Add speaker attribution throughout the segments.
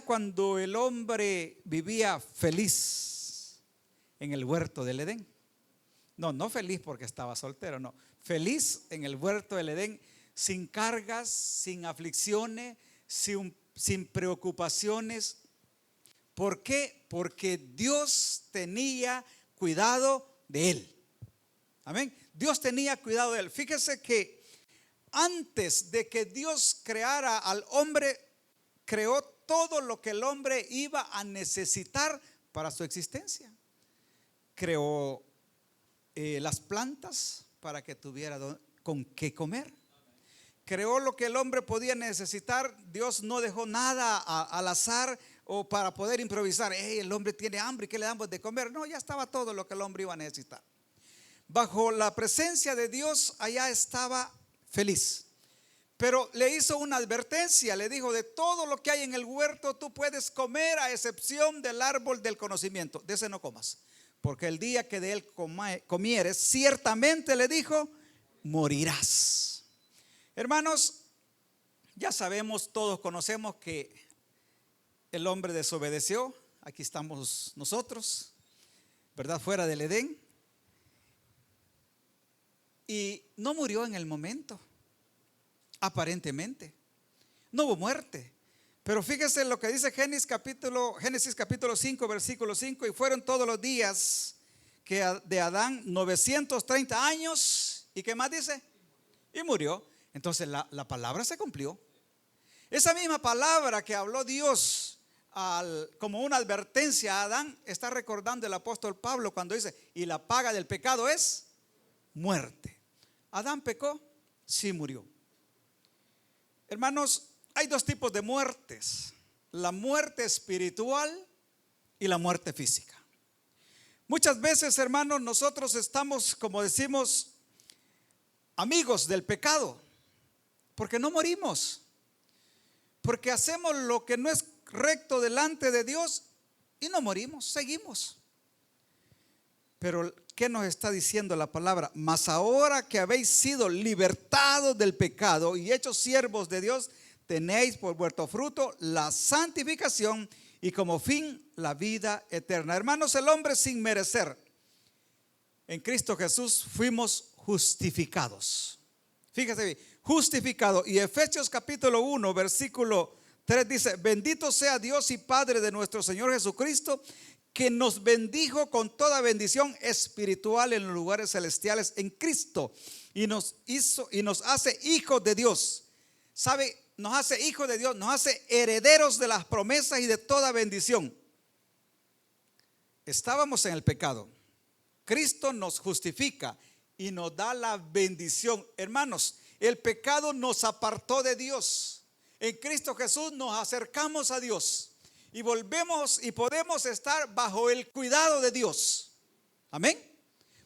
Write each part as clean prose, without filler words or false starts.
Speaker 1: cuando el hombre vivía feliz en el huerto del Edén? No feliz porque estaba soltero, no. Feliz en el huerto del Edén, sin cargas, sin aflicciones, sin preocupaciones. ¿Por qué? Porque Dios tenía cuidado de él. Amén. Dios tenía cuidado de él. Fíjese que antes de que Dios creara al hombre, creó todo lo que el hombre iba a necesitar para su existencia. Creó las plantas para que tuviera con qué comer. Creó lo que el hombre podía necesitar. Dios no dejó nada al azar o para poder improvisar. El hombre tiene hambre, ¿qué le damos de comer? No, ya estaba todo lo que el hombre iba a necesitar. Bajo la presencia de Dios, allá estaba feliz. Pero le hizo una advertencia, le dijo: de todo lo que hay en el huerto tú puedes comer, a excepción del árbol del conocimiento. De ese no comas, porque el día que de él comieres, ciertamente, le dijo, morirás. Hermanos, ya sabemos, todos conocemos que el hombre desobedeció. Aquí estamos nosotros, ¿verdad? Fuera del Edén. Y no murió en el momento, aparentemente. No hubo muerte. Pero fíjese lo que dice Génesis capítulo 5, versículo 5. Y fueron todos los días de Adán 930 años. ¿Y qué más dice? Y murió. Entonces la palabra se cumplió. Esa misma palabra que habló Dios como una advertencia a Adán, está recordando el apóstol Pablo cuando dice: y la paga del pecado es muerte. Adán pecó, sí murió. Hermanos, hay dos tipos de muertes: la muerte espiritual y la muerte física. Muchas veces, hermanos, nosotros estamos, como decimos, amigos del pecado, porque no morimos, porque hacemos lo que no es recto delante de Dios y no morimos, seguimos. Pero ¿qué nos está diciendo la palabra? Mas ahora que habéis sido libertados del pecado y hechos siervos de Dios, tenéis por vuestro fruto la santificación y como fin la vida eterna. Hermanos, el hombre sin merecer, en Cristo Jesús fuimos justificados. Fíjese bien, justificado. Y Efesios capítulo 1 versículo 3 dice: bendito sea Dios y Padre de nuestro Señor Jesucristo, que nos bendijo con toda bendición espiritual en los lugares celestiales en Cristo, y nos hace hijos de Dios. ¿Sabe? Nos hace hijos de Dios, nos hace herederos de las promesas y de toda bendición. Estábamos en el pecado, Cristo nos justifica y nos da la bendición. Hermanos, el pecado nos apartó de Dios. En Cristo Jesús nos acercamos a Dios y volvemos y podemos estar bajo el cuidado de Dios. Amén.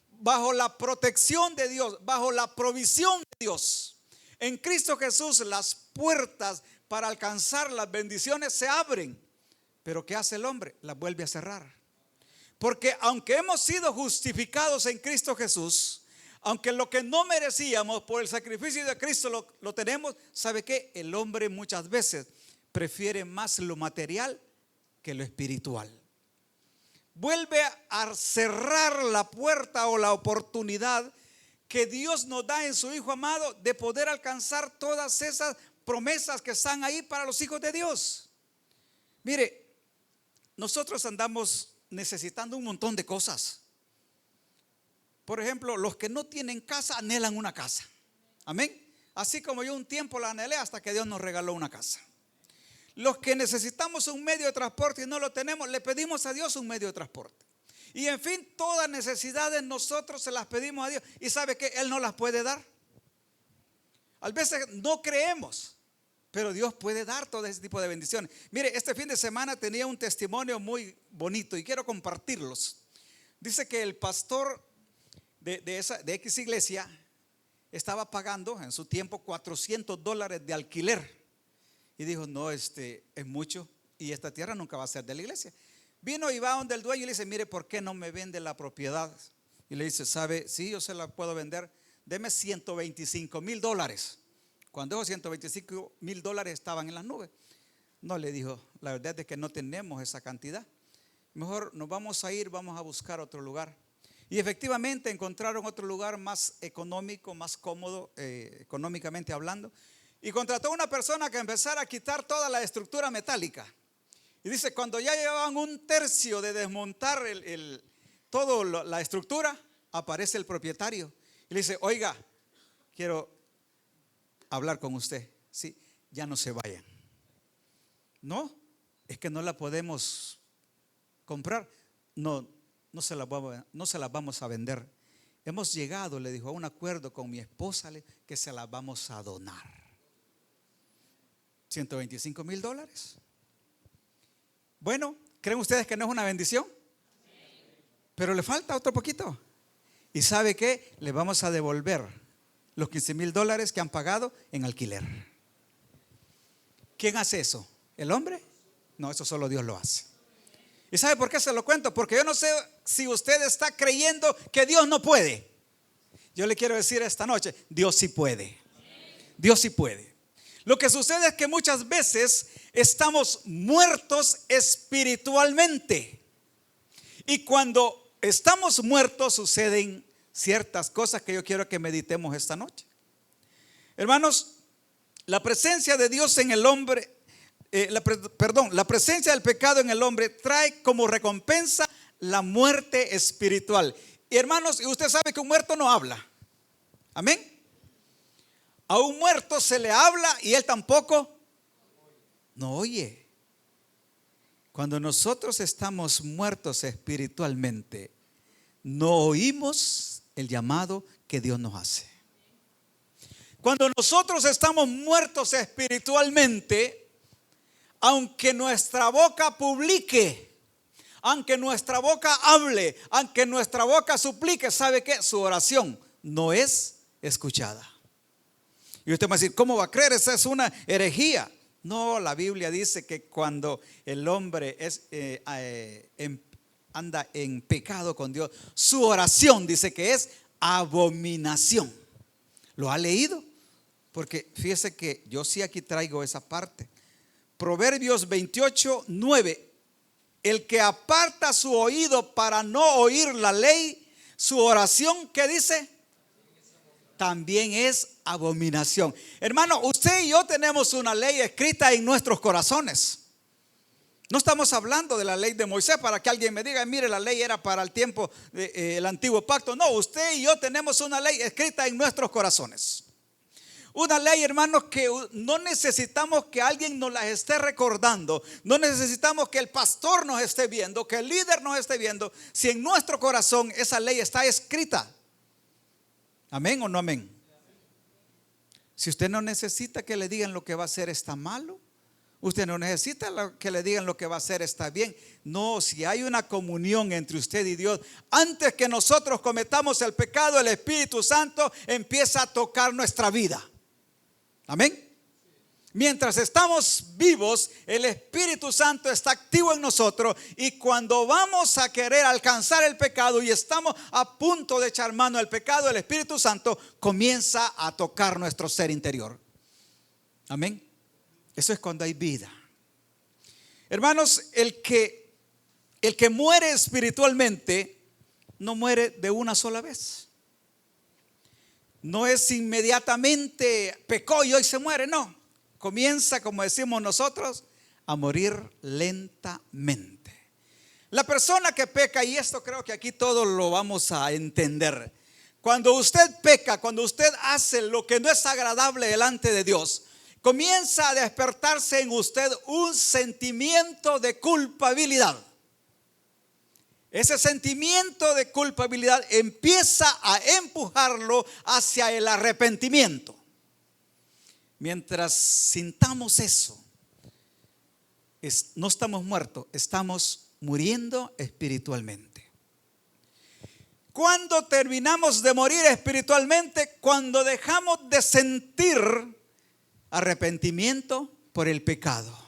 Speaker 1: Bajo la protección de Dios, bajo la provisión de Dios. En Cristo Jesús las puertas para alcanzar las bendiciones se abren. Pero ¿qué hace el hombre? Las vuelve a cerrar. Porque aunque hemos sido justificados en Cristo Jesús, aunque lo que no merecíamos por el sacrificio de Cristo lo tenemos, ¿sabe qué? El hombre muchas veces prefiere más lo material que lo espiritual. Vuelve a cerrar la puerta o la oportunidad que Dios nos da en su Hijo amado de poder alcanzar todas esas promesas que están ahí para los hijos de Dios. Mire, nosotros andamos necesitando un montón de cosas. Por ejemplo, los que no tienen casa anhelan una casa. Amén. Así como yo un tiempo la anhelé hasta que Dios nos regaló una casa. Los que necesitamos un medio de transporte y no lo tenemos, le pedimos a Dios un medio de transporte. Y en fin, todas necesidades nosotros se las pedimos a Dios. ¿Y sabe que Él no las puede dar? A veces no creemos, pero Dios puede dar todo ese tipo de bendiciones. Mire, este fin de semana tenía un testimonio muy bonito y quiero compartirlos. Dice que el pastor de X iglesia estaba pagando en su tiempo $400 de alquiler. Y dijo: no, es mucho y esta tierra nunca va a ser de la iglesia. Vino y va donde el dueño y le dice: mire, ¿por qué no me vende la propiedad? Y le dice: ¿sabe? Sí, yo se la puedo vender. Deme $125,000. Cuando esos $125,000 estaban en las nubes. No, le dijo, la verdad es que no tenemos esa cantidad. Mejor nos vamos a ir, vamos a buscar otro lugar. Y efectivamente encontraron otro lugar más económico, más cómodo, económicamente hablando. Y contrató a una persona que empezara a quitar toda la estructura metálica. Y dice, cuando ya llevaban un tercio de desmontar toda la estructura, aparece el propietario. Y le dice, oiga, quiero hablar con usted. Sí, ya no se vayan. No, es que no la podemos comprar. No se las vamos a vender. Hemos llegado, le dijo, a un acuerdo con mi esposa que se las vamos a donar. $125,000. Bueno, ¿creen ustedes que no es una bendición? Pero le falta otro poquito. ¿Y sabe qué? Le vamos a devolver los $15,000 que han pagado en alquiler. ¿Quién hace eso? ¿El hombre? No, eso solo Dios lo hace. ¿Y sabe por qué se lo cuento? Porque yo no sé si usted está creyendo que Dios no puede. Yo le quiero decir esta noche, Dios sí puede. Dios sí puede. Lo que sucede es que muchas veces estamos muertos espiritualmente. Y cuando estamos muertos suceden ciertas cosas que yo quiero que meditemos esta noche. Hermanos, la presencia de Dios en el hombre, la presencia del pecado en el hombre trae como recompensa la muerte espiritual. Y hermanos, usted sabe que un muerto no habla. Amén. A un muerto se le habla y él tampoco no oye. Cuando nosotros estamos muertos espiritualmente, no oímos el llamado que Dios nos hace. Cuando nosotros estamos muertos espiritualmente, aunque nuestra boca publique, aunque nuestra boca hable, aunque nuestra boca suplique, ¿sabe qué? Su oración no es escuchada. Y usted va a decir, ¿cómo va a creer? Esa es una herejía. No, la Biblia dice que cuando el hombre anda en pecado con Dios, su oración dice que es abominación. ¿Lo ha leído? Porque fíjese que yo sí aquí traigo esa parte. Proverbios 28:9. El que aparta su oído para no oír la ley, su oración, ¿qué dice? También es abominación. Hermano, usted y yo tenemos una ley escrita en nuestros corazones. No estamos hablando de la ley de Moisés para que alguien me diga, mire, la ley era para el tiempo del antiguo pacto. No, usted y yo tenemos una ley escrita en nuestros corazones. Una ley, hermanos, que no necesitamos que alguien nos la esté recordando. No necesitamos que el pastor nos esté viendo, que el líder nos esté viendo. Si en nuestro corazón esa ley está escrita. ¿Amén o no amén? Si usted no necesita que le digan lo que va a hacer está malo, usted no necesita que le digan lo que va a hacer está bien. No, si hay una comunión entre usted y Dios, antes que nosotros cometamos el pecado, el Espíritu Santo empieza a tocar nuestra vida. Amén. Mientras estamos vivos, el Espíritu Santo está activo en nosotros, y cuando vamos a querer alcanzar el pecado y estamos a punto de echar mano al pecado, el Espíritu Santo comienza a tocar nuestro ser interior. Amén. Eso es cuando hay vida. Hermanos, el que muere espiritualmente no muere de una sola vez. No es inmediatamente pecó y hoy se muere, no. Comienza, como decimos nosotros, a morir lentamente. La persona que peca, y esto creo que aquí todos lo vamos a entender. Cuando usted peca, cuando usted hace lo que no es agradable delante de Dios, comienza a despertarse en usted un sentimiento de culpabilidad. Ese sentimiento de culpabilidad empieza a empujarlo hacia el arrepentimiento. Mientras sintamos eso, no estamos muertos, estamos muriendo espiritualmente. ¿Cuándo terminamos de morir espiritualmente? Cuando dejamos de sentir arrepentimiento por el pecado.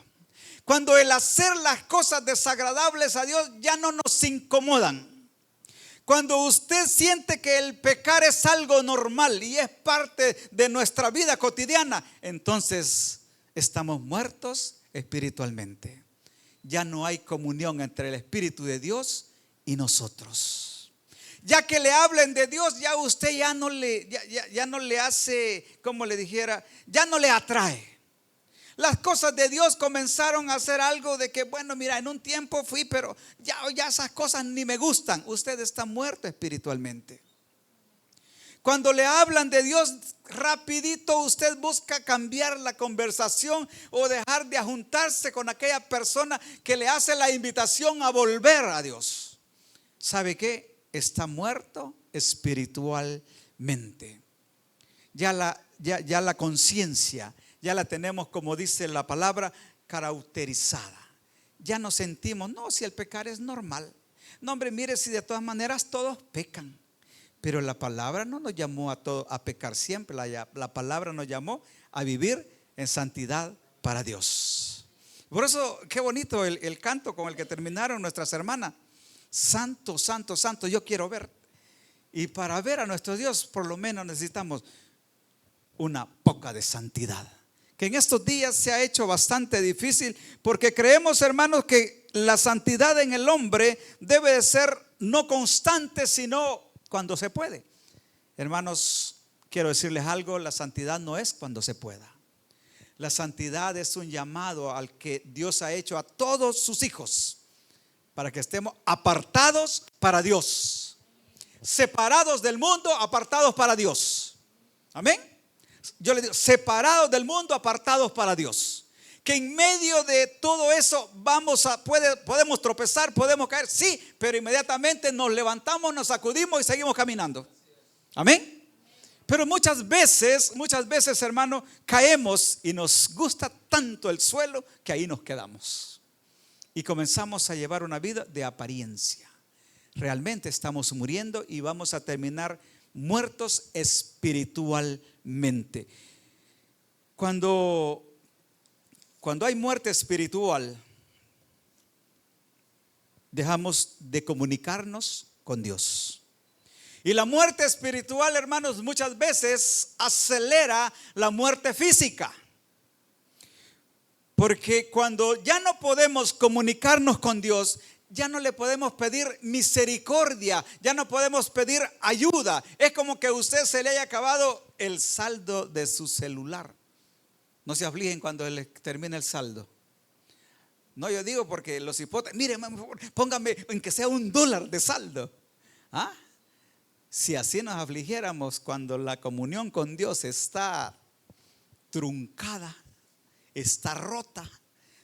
Speaker 1: Cuando el hacer las cosas desagradables a Dios ya no nos incomodan. Cuando usted siente que el pecar es algo normal y es parte de nuestra vida cotidiana, entonces estamos muertos espiritualmente. Ya no hay comunión entre el Espíritu de Dios y nosotros. Ya que le hablen de Dios, ya usted ya no le hace, como le dijera, ya no le atrae. Las cosas de Dios comenzaron a hacer algo de que, bueno, mira, en un tiempo fui, pero ya esas cosas ni me gustan. Usted está muerto espiritualmente. Cuando le hablan de Dios, rapidito usted busca cambiar la conversación o dejar de juntarse con aquella persona que le hace la invitación a volver a Dios. ¿Sabe qué? Está muerto espiritualmente. Ya la conciencia ya la tenemos, como dice la palabra, caracterizada. Ya nos sentimos, no, si el pecar es normal. No, hombre, mire, si de todas maneras todos pecan. Pero la palabra no nos llamó a pecar siempre. La palabra nos llamó a vivir en santidad para Dios. Por eso, qué bonito el canto con el que terminaron nuestras hermanas. Santo, santo, santo, yo quiero ver. Y para ver a nuestro Dios, por lo menos necesitamos una poca de santidad, que en estos días se ha hecho bastante difícil, porque creemos, hermanos, que la santidad en el hombre debe de ser no constante, sino cuando se puede. Hermanos, quiero decirles algo: la santidad no es cuando se pueda. La santidad es un llamado al que Dios ha hecho a todos sus hijos, para que estemos apartados para Dios, separados del mundo, apartados para Dios. Amén. Yo le digo, separados del mundo, apartados para Dios. Que en medio de todo eso podemos tropezar, podemos caer, sí, pero inmediatamente nos levantamos, nos sacudimos y seguimos caminando. Amén. Pero muchas veces, hermano, caemos y nos gusta tanto el suelo que ahí nos quedamos. Y comenzamos a llevar una vida de apariencia. Realmente estamos muriendo y vamos a terminar muertos espiritualmente. Cuando hay muerte espiritual, dejamos de comunicarnos con Dios. Y la muerte espiritual, hermanos, muchas veces acelera la muerte física. Porque cuando ya no podemos comunicarnos con Dios, ya no le podemos pedir misericordia, ya no podemos pedir ayuda. Es como que a usted se le haya acabado el saldo de su celular. No se afligen cuando le termina el saldo. No, yo digo porque los hipótesis, mire, póngame en que sea $1 de saldo. ¿Ah? Si así nos afligiéramos cuando la comunión con Dios está truncada, está rota,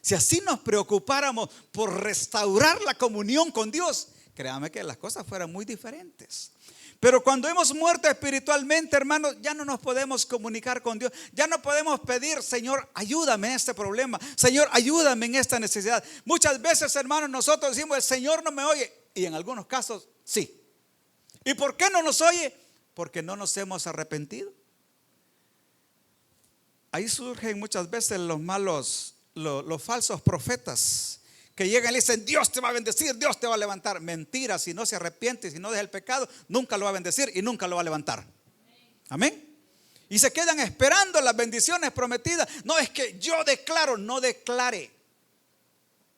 Speaker 1: si así nos preocupáramos por restaurar la comunión con Dios, créame que las cosas fueran muy diferentes. Pero cuando hemos muerto espiritualmente, hermanos, ya no nos podemos comunicar con Dios. Ya no podemos pedir, Señor, ayúdame en este problema. Señor, ayúdame en esta necesidad. Muchas veces, hermanos, nosotros decimos, el Señor no me oye. Y en algunos casos, sí. ¿Y por qué no nos oye? Porque no nos hemos arrepentido. Ahí surgen muchas veces los falsos profetas que llegan y le dicen, Dios te va a bendecir, Dios te va a levantar. Mentira, si no se arrepiente, si no deja el pecado, nunca lo va a bendecir y nunca lo va a levantar. Amén. Y se quedan esperando las bendiciones prometidas. No, es que yo declaro, no declare.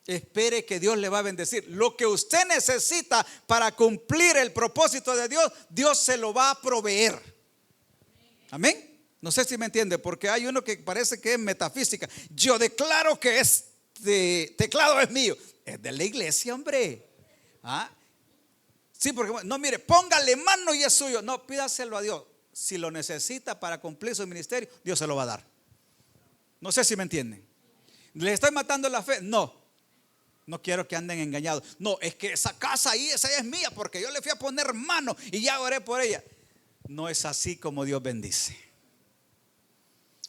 Speaker 1: Espere que Dios le va a bendecir. Lo que usted necesita para cumplir el propósito de Dios, Dios se lo va a proveer. Amén. No sé si me entiende, porque hay uno que parece que es metafísica. Yo declaro que este teclado es mío. Es de la iglesia, hombre. ¿Ah? Sí, porque no, mire, póngale mano y es suyo. No, pídaselo a Dios. Si lo necesita para cumplir su ministerio, Dios se lo va a dar. No sé si me entienden. ¿Le estoy matando la fe? No. No quiero que anden engañados. No, es que esa casa ahí, esa es mía, porque yo le fui a poner mano y ya oré por ella. No es así como Dios bendice.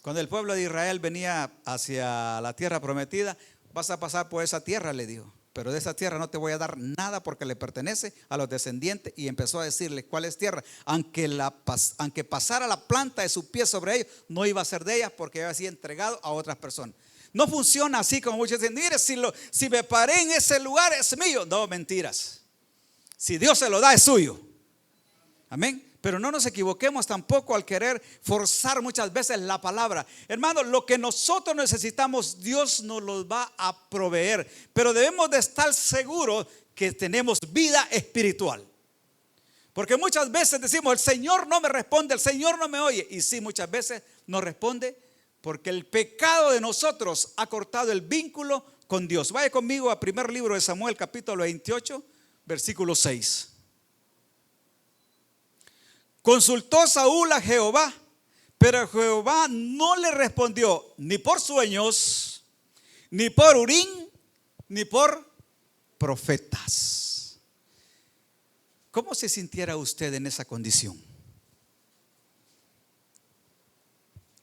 Speaker 1: Cuando el pueblo de Israel venía hacia la tierra prometida, vas a pasar por esa tierra, le dijo, pero de esa tierra no te voy a dar nada porque le pertenece a los descendientes. Y empezó a decirle, ¿cuál es tierra? Aunque pasara la planta de su pie sobre ellos, no iba a ser de ellas porque había sido entregado a otras personas. No funciona así como muchos dicen, mire, si me paré en ese lugar es mío. No, mentiras. Si Dios se lo da es suyo. Amén. Pero no nos equivoquemos tampoco al querer forzar muchas veces la palabra. Hermano, lo que nosotros necesitamos, Dios nos lo va a proveer. Pero debemos de estar seguros que tenemos vida espiritual. Porque muchas veces decimos, el Señor no me responde, el Señor no me oye. Y sí, muchas veces no responde porque el pecado de nosotros ha cortado el vínculo con Dios. Vaya conmigo a primer libro de Samuel, capítulo 28, versículo 6. Consultó Saúl a Jehová, pero Jehová no le respondió ni por sueños, ni por Urim, ni por profetas. ¿Cómo se sintiera usted en esa condición?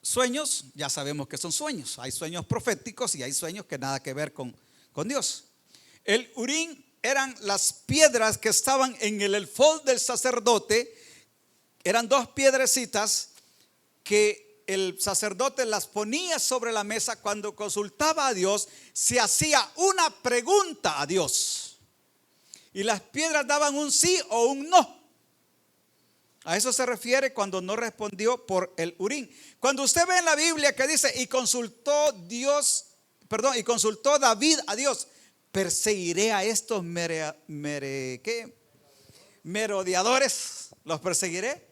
Speaker 1: Sueños, ya sabemos que son sueños. Hay sueños proféticos y hay sueños que nada que ver con Dios. El Urim eran las piedras que estaban en el efod del sacerdote. Eran dos piedrecitas que el sacerdote las ponía sobre la mesa cuando consultaba a Dios, se hacía una pregunta a Dios. Y las piedras daban un sí o un no. A eso se refiere cuando no respondió por el Urim. Cuando usted ve en la Biblia que dice, y consultó David a Dios, perseguiré a estos merodeadores, los perseguiré.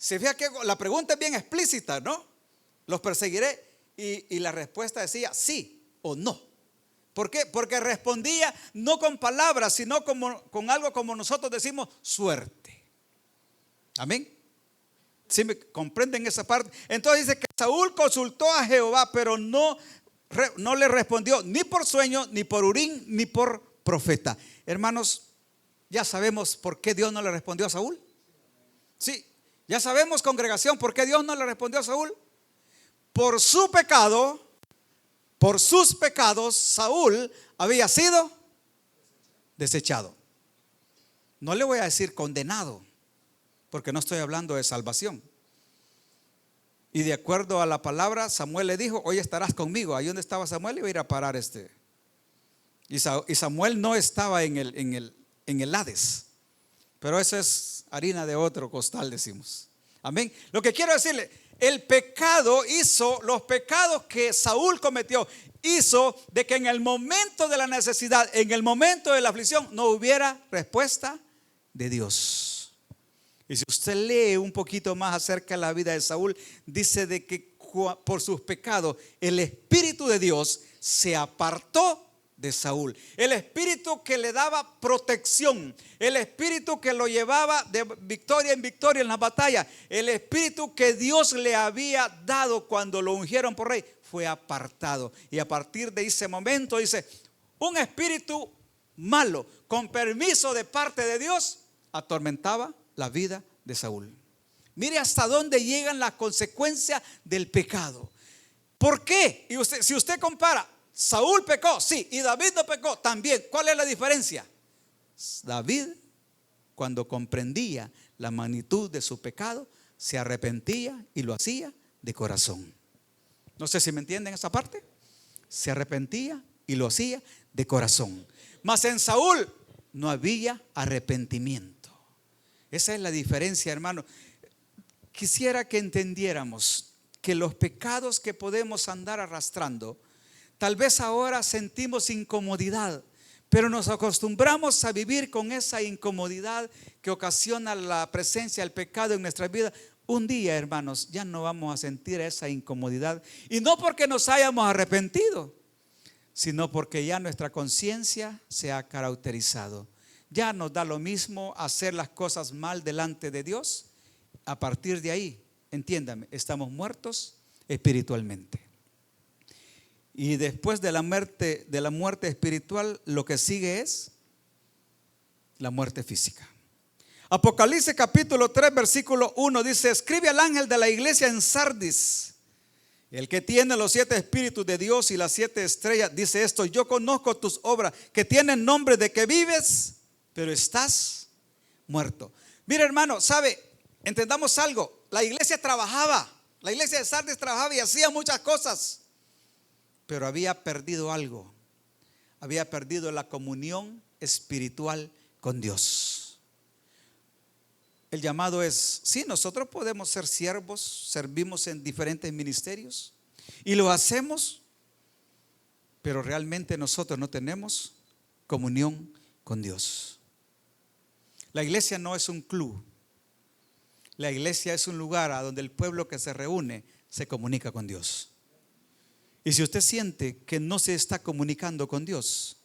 Speaker 1: Se fija que la pregunta es bien explícita, ¿no? Los perseguiré. Y la respuesta decía sí o no. ¿Por qué? Porque respondía no con palabras, sino con algo como nosotros decimos, suerte. Amén. ¿Sí me comprenden esa parte? Entonces dice que Saúl consultó a Jehová, pero no le respondió ni por sueño, ni por Urim, ni por profeta. Hermanos, ya sabemos por qué Dios no le respondió a Saúl. Sí. Ya sabemos, congregación, por qué Dios no le respondió a Saúl. Por su pecado, por sus pecados, Saúl había sido desechado. No le voy a decir condenado, porque no estoy hablando de salvación. Y de acuerdo a la palabra, Samuel le dijo, hoy estarás conmigo. Ahí donde estaba Samuel iba a ir a parar Y Samuel no estaba en el Hades. Pero eso es harina de otro costal, decimos. Amén. Lo que quiero decirle, los pecados que Saúl cometió, hizo de que en el momento de la necesidad, en el momento de la aflicción, no hubiera respuesta de Dios. Y si usted lee un poquito más acerca de la vida de Saúl, dice de que por sus pecados, el Espíritu de Dios se apartó de Saúl. El espíritu que le daba protección, el espíritu que lo llevaba de victoria en victoria en la batalla, el espíritu que Dios le había dado cuando lo ungieron por rey, fue apartado. Y a partir de ese momento dice, un espíritu malo, con permiso de parte de Dios, atormentaba la vida de Saúl. Mire hasta dónde llegan las consecuencias del pecado. ¿Por qué? Y si usted compara, Saúl pecó, sí, y David no pecó también. ¿Cuál es la diferencia? David, cuando comprendía la magnitud de su pecado, se arrepentía y lo hacía de corazón. No sé si me entienden esa parte. Se arrepentía y lo hacía de corazón. Mas en Saúl no había arrepentimiento. Esa es la diferencia, hermano. Quisiera que entendiéramos que los pecados que podemos andar arrastrando, tal vez ahora sentimos incomodidad, pero nos acostumbramos a vivir con esa incomodidad que ocasiona la presencia del pecado en nuestra vida. Un día, hermanos, ya no vamos a sentir esa incomodidad. Y no porque nos hayamos arrepentido, sino porque ya nuestra conciencia se ha caracterizado. Ya nos da lo mismo hacer las cosas mal delante de Dios. A partir de ahí, entiéndame, estamos muertos espiritualmente. Y después de la muerte espiritual, lo que sigue es la muerte física. Apocalipsis capítulo 3 versículo 1 dice: escribe al ángel de la iglesia en Sardis, el que tiene los 7 espíritus de Dios y las 7 estrellas, dice esto: yo conozco tus obras, que tienen nombre de que vives, pero estás muerto. Mira, hermano, sabe, entendamos algo. La iglesia trabajaba, la iglesia de Sardis trabajaba y hacía muchas cosas, pero había perdido algo. Había perdido la comunión espiritual con Dios. el llamado es, sí, nosotros podemos ser siervos, servimos en diferentes ministerios y lo hacemos, pero realmente nosotros no tenemos comunión con Dios. La iglesia no es un club. La iglesia es un lugar a donde el pueblo que se reúne se comunica con Dios. Y si usted siente que no se está comunicando con Dios,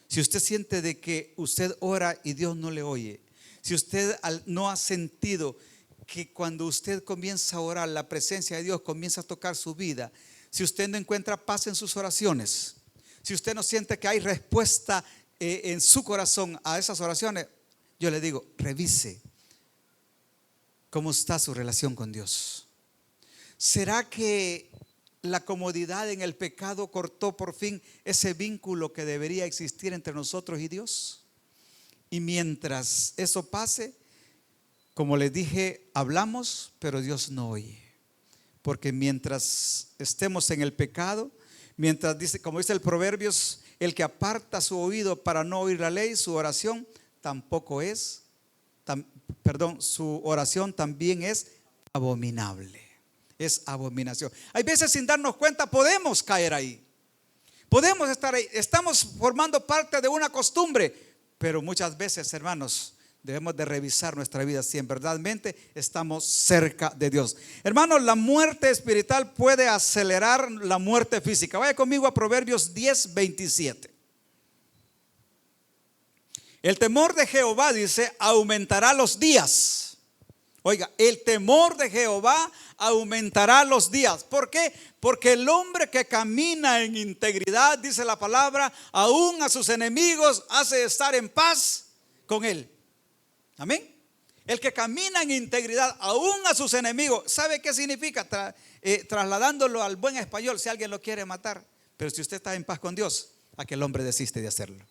Speaker 1: si usted siente de que usted ora y Dios no le oye, si usted no ha sentido que cuando usted comienza a orar, la presencia de Dios comienza a tocar su vida, si usted no encuentra paz en sus oraciones, si usted no siente que hay respuesta en su corazón a esas oraciones, yo le digo, revise cómo está su relación con Dios. ¿Será que la comodidad en el pecado cortó por fin ese vínculo que debería existir entre nosotros y Dios? Y mientras eso pase, como les dije, hablamos, pero Dios no oye. Porque mientras estemos en el pecado, mientras dice, como dice el Proverbios, el que aparta su oído para no oír la ley, su oración tampoco es, su oración también es abominable. Es abominación. Hay veces sin darnos cuenta podemos caer ahí. Podemos estar ahí. Estamos formando parte de una costumbre. Pero muchas veces, hermanos, debemos de revisar nuestra vida si en verdadmente estamos cerca de Dios. Hermanos, la muerte espiritual puede acelerar la muerte física. Vaya conmigo a Proverbios 10:27. El temor de Jehová, dice, aumentará los días. Oiga, el temor de Jehová aumentará los días. ¿Por qué? Porque el hombre que camina en integridad, dice la palabra, aún a sus enemigos hace estar en paz con él. Amén. El que camina en integridad, aún a sus enemigos, ¿sabe qué significa? Trasladándolo al buen español, si alguien lo quiere matar. Pero si usted está en paz con Dios, aquel hombre desiste de hacerlo.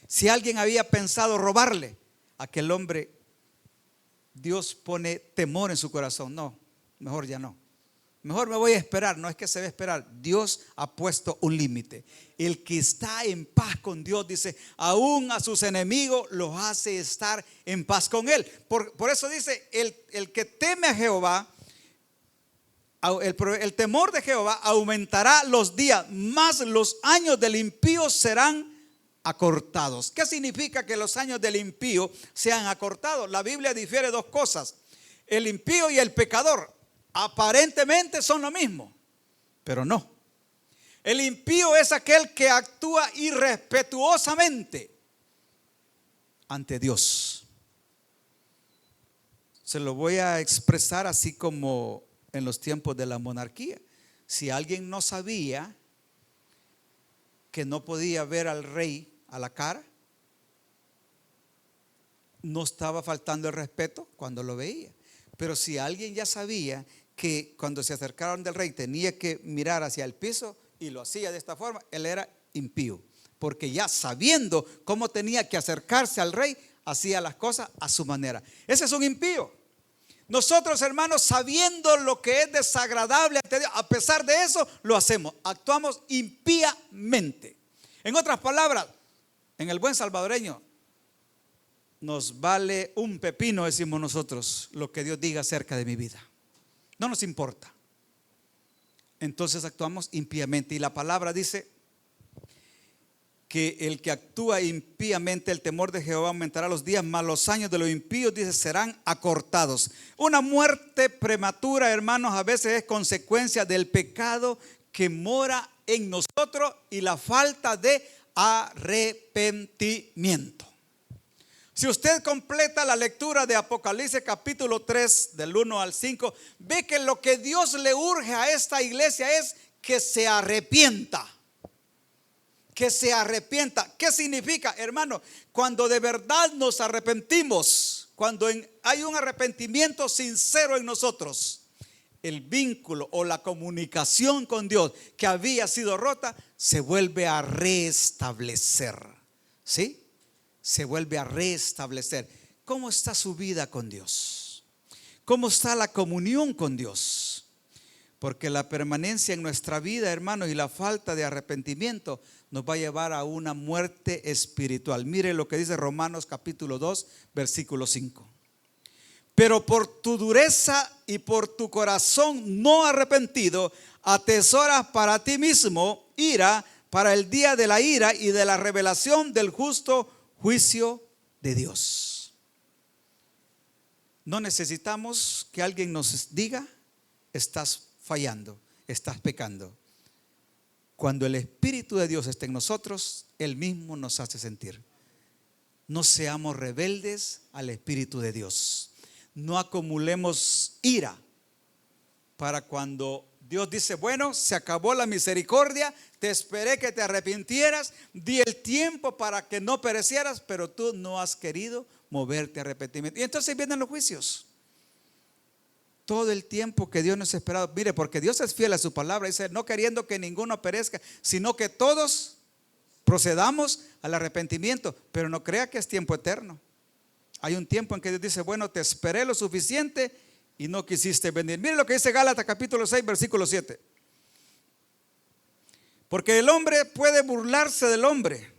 Speaker 1: Si alguien había pensado robarle, aquel hombre, Dios pone temor en su corazón. No, mejor ya no. Mejor me voy a esperar. No es que se va a esperar. Dios ha puesto un límite. El que está en paz con Dios, dice, aún a sus enemigos los hace estar en paz con Él. Por eso dice, el que teme a Jehová, el temor de Jehová aumentará los días, más los años del impío serán acortados. ¿Qué significa que los años del impío sean acortados? La Biblia difiere dos cosas. El impío y el pecador aparentemente son lo mismo, pero no. El impío es aquel que actúa irrespetuosamente ante Dios. Se lo voy a expresar así como en los tiempos de la monarquía. Si alguien no sabía que no podía ver al rey a la cara, no estaba faltando el respeto cuando lo veía. Pero si alguien ya sabía que cuando se acercaron del rey tenía que mirar hacia el piso y lo hacía de esta forma, él era impío, porque ya sabiendo cómo tenía que acercarse al rey, hacía las cosas a su manera. Ese es un impío. Nosotros, hermanos, sabiendo lo que es desagradable ante Dios, a pesar de eso lo hacemos, actuamos impíamente. En otras palabras, en el buen salvadoreño, nos vale un pepino, decimos nosotros, lo que Dios diga acerca de mi vida. No nos importa. Entonces actuamos impíamente. Y la palabra dice que el que actúa impíamente, el temor de Jehová aumentará los días, mas los años de los impíos, dice, serán acortados. Una muerte prematura, hermanos, a veces es consecuencia del pecado que mora en nosotros y la falta de arrepentimiento. Si usted completa la lectura de Apocalipsis capítulo 3 del 1 al 5, ve que lo que Dios le urge a esta iglesia es que se arrepienta. Que se arrepienta. ¿Qué significa, hermano? Cuando de verdad nos arrepentimos, cuando hay un arrepentimiento sincero en nosotros, el vínculo o la comunicación con Dios que había sido rota se vuelve a restablecer. ¿Sí? Se vuelve a restablecer. ¿Cómo está su vida con Dios? ¿Cómo está la comunión con Dios? Porque la permanencia en nuestra vida, hermanos, y la falta de arrepentimiento nos va a llevar a una muerte espiritual. Mire lo que dice Romanos capítulo 2, versículo 5. Pero por tu dureza y por tu corazón no arrepentido, atesoras para ti mismo ira para el día de la ira y de la revelación del justo juicio de Dios. No necesitamos que alguien nos diga: estás fallando, estás pecando. Cuando el Espíritu de Dios está en nosotros, Él mismo nos hace sentir. No seamos rebeldes al Espíritu de Dios. No acumulemos ira para cuando Dios dice: bueno, se acabó la misericordia, te esperé que te arrepintieras, di el tiempo para que no perecieras, pero tú no has querido moverte a arrepentimiento. Y entonces vienen los juicios. Todo el tiempo que Dios nos ha esperado. Mire, porque Dios es fiel a su palabra. Dice: no queriendo que ninguno perezca, sino que todos procedamos al arrepentimiento. Pero no crea que es tiempo eterno. Hay un tiempo en que Dios dice: bueno, te esperé lo suficiente y no quisiste venir. Mire lo que dice Gálatas capítulo 6 versículo 7. Porque el hombre puede burlarse del hombre,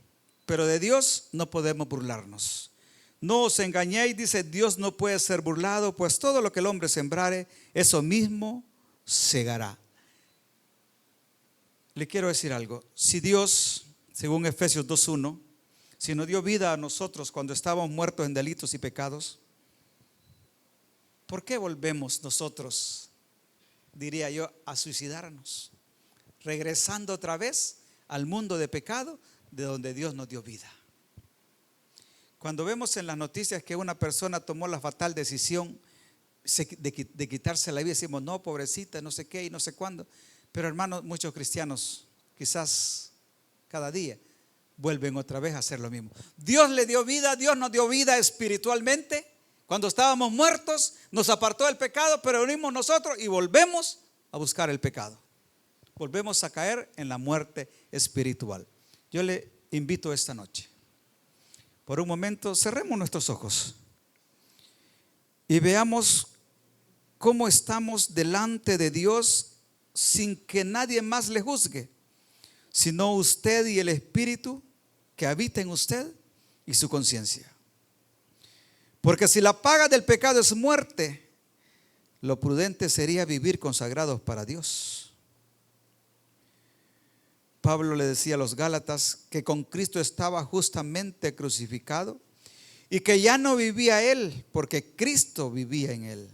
Speaker 1: pero de Dios no podemos burlarnos. No os engañéis, dice, Dios no puede ser burlado, pues todo lo que el hombre sembrare, eso mismo segará. Le quiero decir algo. Si Dios, según Efesios 2:1, si nos dio vida a nosotros cuando estábamos muertos en delitos y pecados, ¿por qué volvemos nosotros, diría yo, a suicidarnos? Regresando otra vez al mundo de pecado de donde Dios nos dio vida. Cuando vemos en las noticias que una persona tomó la fatal decisión de quitarse la vida, decimos: no, pobrecita, no sé qué y no sé cuándo. Pero hermanos, muchos cristianos quizás cada día vuelven otra vez a hacer lo mismo. Dios le dio vida, Dios nos dio vida espiritualmente. Cuando estábamos muertos, nos apartó del pecado, pero venimos nosotros y volvemos a buscar el pecado. Volvemos a caer en la muerte espiritual. Yo le invito esta noche, por un momento, cerremos nuestros ojos y veamos cómo estamos delante de Dios sin que nadie más le juzgue, sino usted y el Espíritu que habita en usted y su conciencia. Porque si la paga del pecado es muerte, lo prudente sería vivir consagrados para Dios. Pablo le decía a los Gálatas que con Cristo estaba justamente crucificado y que ya no vivía él, porque Cristo vivía en él.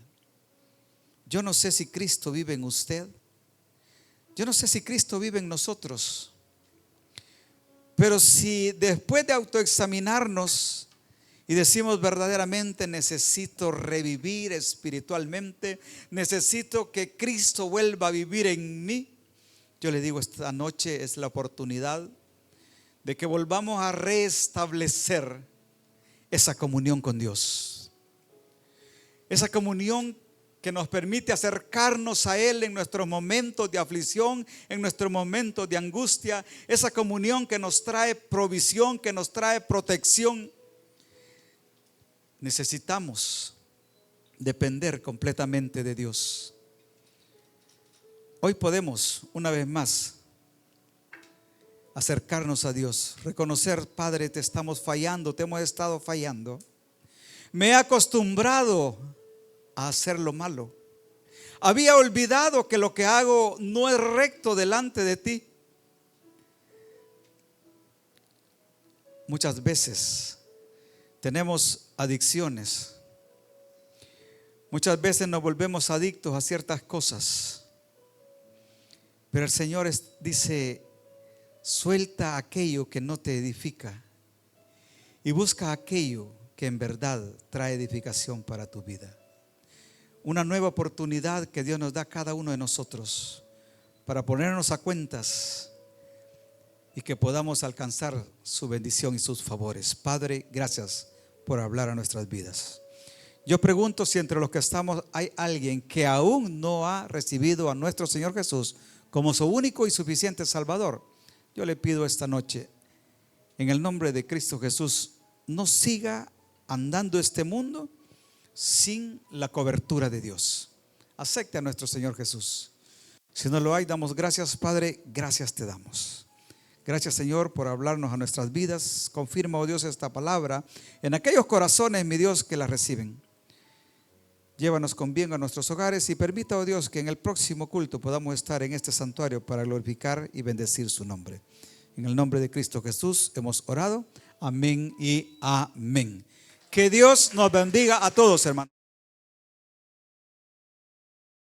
Speaker 1: Yo no sé si Cristo vive en usted. Yo no sé si Cristo vive en nosotros. Pero si después de autoexaminarnos y decimos: verdaderamente necesito revivir espiritualmente, necesito que Cristo vuelva a vivir en mí, yo le digo, esta noche es la oportunidad de que volvamos a restablecer esa comunión con Dios. Esa comunión que nos permite acercarnos a Él en nuestros momentos de aflicción, en nuestros momentos de angustia. Esa comunión que nos trae provisión, que nos trae protección. Necesitamos depender completamente de Dios. Hoy podemos una vez más acercarnos a Dios, reconocer: Padre, te estamos fallando, te hemos estado fallando. Me he acostumbrado a hacer lo malo. Había olvidado que lo que hago no es recto delante de ti. Muchas veces tenemos adicciones. Muchas veces nos volvemos adictos a ciertas cosas. Pero el Señor dice: suelta aquello que no te edifica y busca aquello que en verdad trae edificación para tu vida. Una nueva oportunidad que Dios nos da a cada uno de nosotros para ponernos a cuentas y que podamos alcanzar su bendición y sus favores. Padre, gracias por hablar a nuestras vidas. Yo pregunto si entre los que estamos hay alguien que aún no ha recibido a nuestro Señor Jesús como su único y suficiente Salvador. Yo le pido esta noche, en el nombre de Cristo Jesús, no siga andando este mundo sin la cobertura de Dios. Acepte a nuestro Señor Jesús. Si no lo hay, damos gracias, Padre, gracias te damos. Gracias, Señor, por hablarnos a nuestras vidas. Confirma, oh Dios, esta palabra en aquellos corazones, mi Dios, que la reciben. Llévanos con bien a nuestros hogares y permita, oh Dios, que en el próximo culto podamos estar en este santuario para glorificar y bendecir su nombre. En el nombre de Cristo Jesús hemos orado. Amén y amén. Que Dios nos bendiga a todos, hermanos.